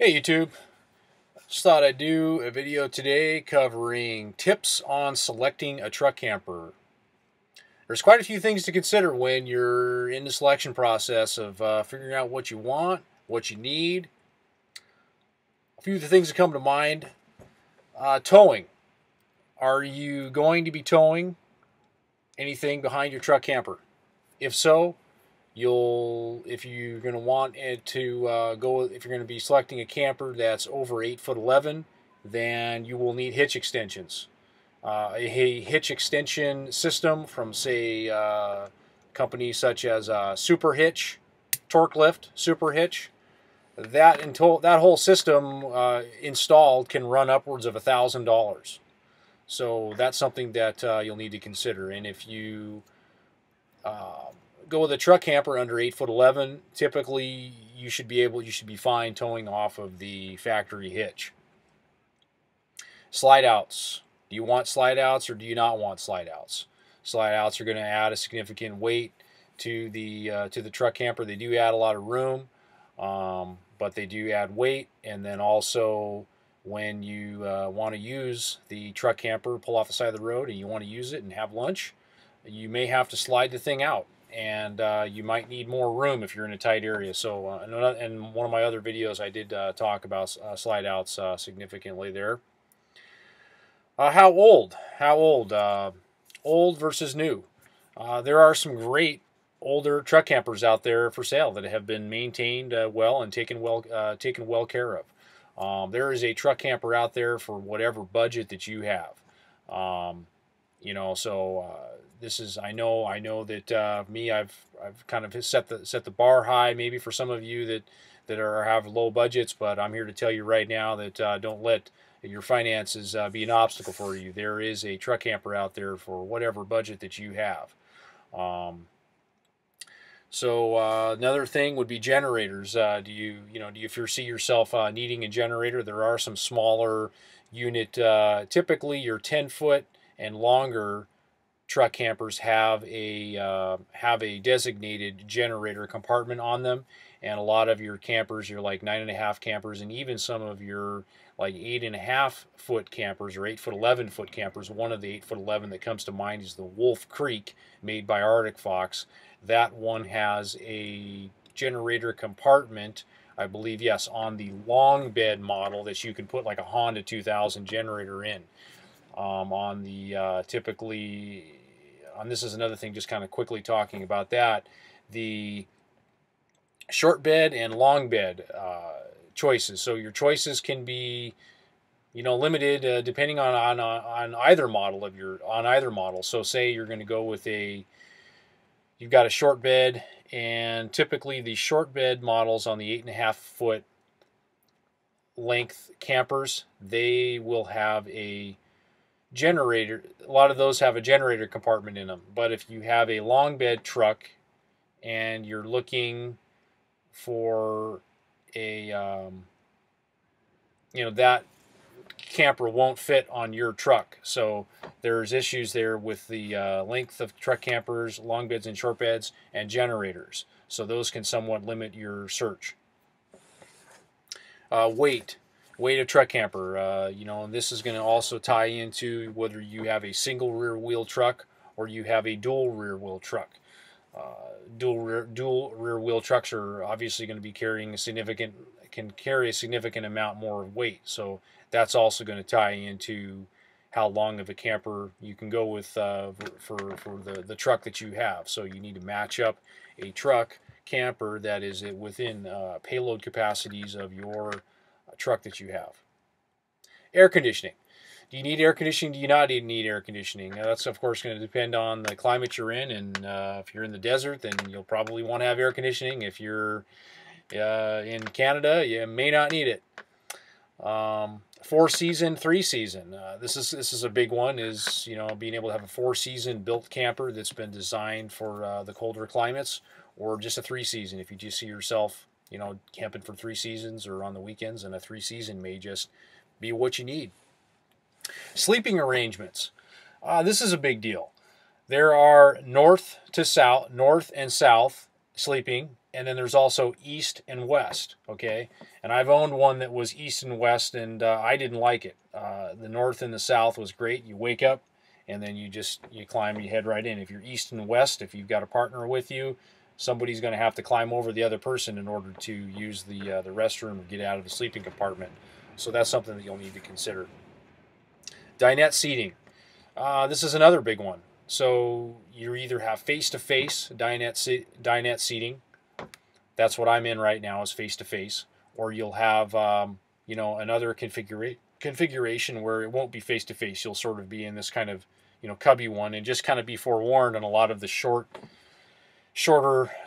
Hey YouTube, just thought I'd do a video today covering tips on selecting a truck camper. There's quite a few things to consider when you're in the selection process of figuring out what you want, what you need. A few of the things that come to mind. Towing. Are you going to be towing anything behind your truck camper? If so, if you're going to want it to if you're going to be selecting a camper that's over 8'11", then you will need hitch extensions. A hitch extension system from, say, companies such as Super Hitch, Torque Lift, Super Hitch. That whole system installed can run upwards of $1,000. So that's something that you'll need to consider. And if you go with a truck camper under 8'11", typically you should be fine towing off of the factory hitch. Slide outs. Do you want slide outs or do you not want slide outs? Slide outs are going to add a significant weight to the truck camper. They do add a lot of room, but they do add weight. And then also, when you want to use the truck camper, pull off the side of the road, and you want to use it and have lunch, you may have to slide the thing out. And you might need more room if you're in a tight area. So in one of my other videos, I did talk about slide outs significantly there. How old? Old versus new. There are some great older truck campers out there for sale that have been maintained well and taken well care of. There is a truck camper out there for whatever budget that you have. This is, I know that me, I've kind of set the bar high maybe for some of you that have low budgets, but I'm here to tell you right now that don't let your finances be an obstacle for you. There is a truck camper out there for whatever budget that you have. Another thing would be generators. Do you foresee yourself needing a generator? There are some smaller unit, typically your 10-foot and longer truck campers have a designated generator compartment on them, and a lot of your campers, your like 9.5 campers, and even some of your like 8.5-foot campers or 8'11" campers. One of the 8'11" that comes to mind is the Wolf Creek, made by Arctic Fox. That one has a generator compartment, I believe, yes, on the long bed model that you can put like a Honda 2000 generator in. This is another thing, just kind of quickly talking about that, the short bed and long bed choices. So your choices can be, limited depending on either model So say you're going to go with you've got a short bed, and typically the short bed models on the 8.5-foot length campers, they will have a generator. A lot of those have a generator compartment in them. But if you have a long bed truck and you're looking for that camper won't fit on your truck. So there's issues there with the length of truck campers, long beds and short beds, and generators. So those can somewhat limit your search. Weight of truck camper. And this is going to also tie into whether you have a single rear wheel truck or you have a dual rear wheel truck. Dual rear wheel trucks are obviously going to be can carry a significant amount more weight. So that's also going to tie into how long of a camper you can go with for the truck that you have. So you need to match up a truck camper that is within payload capacities of your truck that you have. Air conditioning. Do you need air conditioning? Do you not need air conditioning? Now, that's, of course, going to depend on the climate you're in. And if you're in the desert, then you'll probably want to have air conditioning. If you're in Canada, you may not need it. 4-season, 3-season. This is a big one. Is being able to have a 4-season built camper that's been designed for the colder climates, or just a 3-season. If you just see yourself camping for 3 seasons or on the weekends, and a 3-season may just be what you need. Sleeping arrangements. This is a big deal. There are north and south sleeping and then there's also east and west, okay? And I've owned one that was east and west, and I didn't like it. The north and the south was great. You wake up, and then you climb, you head right in. If you're east and west, if you've got a partner with you, somebody's going to have to climb over the other person in order to use the restroom or get out of the sleeping compartment. So that's something that you'll need to consider. Dinette seating. This is another big one. So you either have face-to-face dinette seating. That's what I'm in right now, is face-to-face. Or you'll have, another configuration where it won't be face-to-face. You'll sort of be in this kind of, cubby one, and just kind of be forewarned on a lot of the shorter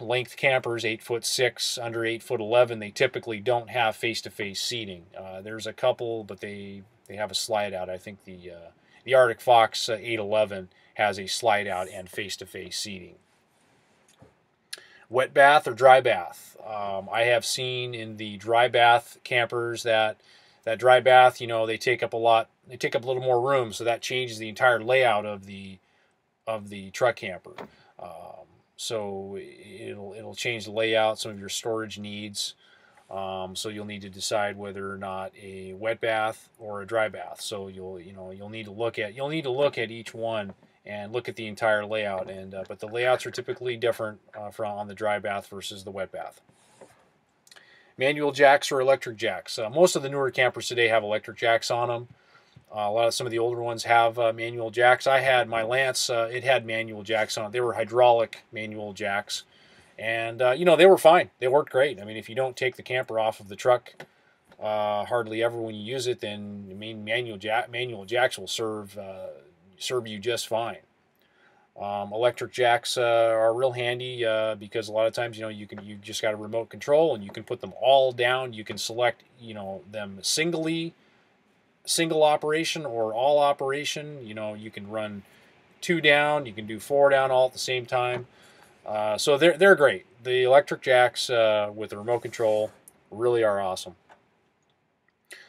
length campers, 8'6", under 8'11", they typically don't have face-to-face seating. There's a couple, but they have a slide out. I think the Arctic Fox 811 has a slide out and face-to-face seating. Wet bath or dry bath. I have seen in the dry bath campers that dry bath, they take up a little more room, so that changes the entire layout of the truck camper. So it'll change the layout, some of your storage needs. So you'll need to decide whether or not a wet bath or a dry bath. So you'll need to look at each one and look at the entire layout. But the layouts are typically different on the dry bath versus the wet bath. Manual jacks or electric jacks. Most of the newer campers today have electric jacks on them. Some of the older ones have manual jacks. I had my Lance, it had manual jacks on it. They were hydraulic manual jacks. And, they were fine. They worked great. I mean, if you don't take the camper off of the truck hardly ever when you use it, then manual jacks will serve you just fine. Electric jacks are real handy because a lot of times, you just got a remote control and you can put them all down. You can select, them single operation or all operation. You can run 2 down, you can do 4 down all at the same time. So they're great. The electric jacks with the remote control really are awesome.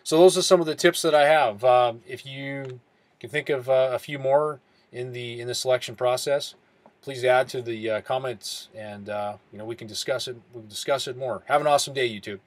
So those are some of the tips that I have. If you can think of a few more in the selection process, please add to the comments, and we can discuss it. We can discuss it more. Have an awesome day, YouTube.